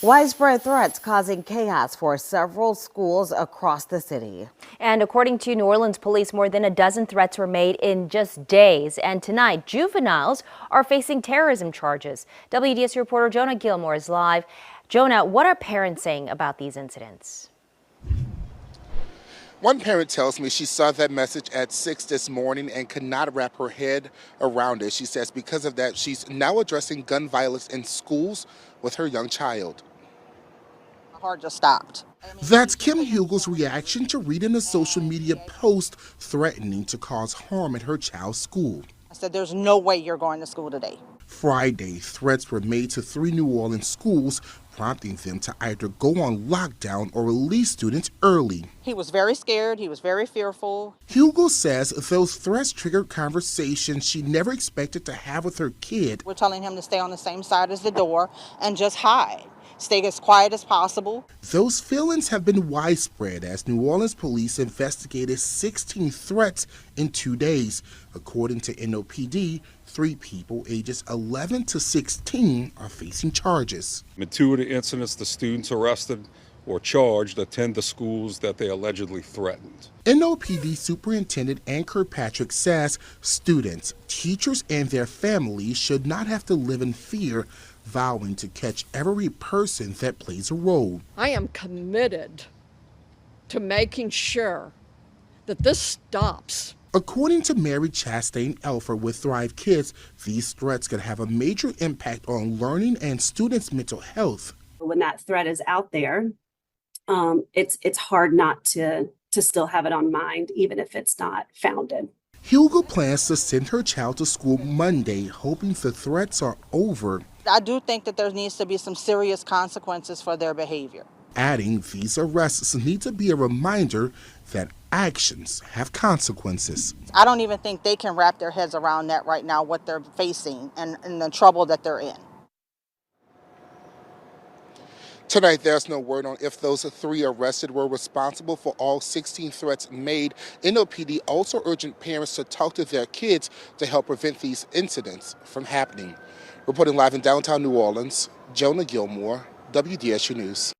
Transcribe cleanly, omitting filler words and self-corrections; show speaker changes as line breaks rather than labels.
Widespread threats causing chaos for several schools across the city.
And according to New Orleans police, more than a dozen threats were made in just days. And tonight, juveniles are facing terrorism charges. WDS reporter Jonah Gilmore is live. Jonah, what are parents saying about these incidents?
One parent tells me she saw that message at 6 this morning and could not wrap her head around it. She says because of that, she's now addressing gun violence in schools with her young child.
My heart just stopped.
That's Kim Hugel's reaction to reading a social media post threatening to cause harm at her child's school.
I said, there's no way you're going to school today.
Friday, threats were made to 3 New Orleans schools, prompting them to either go on lockdown or release students early.
He was very scared. He was very fearful.
Hugel says those threats triggered conversations she never expected to have with her kid.
We're telling him to stay on the same side as the door and just hide. Stay as quiet as possible.
Those feelings have been widespread as New Orleans police investigated 16 threats in 2 days. According to NOPD, 3 people ages 11 to 16 are facing charges.
2 of the incidents, the students arrested or charged attend the schools that they allegedly threatened.
NOPD Superintendent Ann Kirkpatrick says students, teachers, and their families should not have to live in fear, vowing to catch every person that plays a role.
I am committed to making sure that this stops.
According to Mary Chastain Elfer with Thrive Kids, these threats could have a major impact on learning and students' mental health.
When that threat is out there, it's hard not to still have it on mind, even if it's not founded.
Hugel plans to send her child to school Monday, hoping the threats are over.
I do think that there needs to be some serious consequences for their behavior.
Adding, these arrests need to be a reminder that actions have consequences.
I don't even think they can wrap their heads around that right now, what they're facing and the trouble that they're in.
Tonight, there's no word on if those 3 arrested were responsible for all 16 threats made. NOPD also urging parents to talk to their kids to help prevent these incidents from happening. Reporting live in downtown New Orleans, Jonah Gilmore, WDSU News.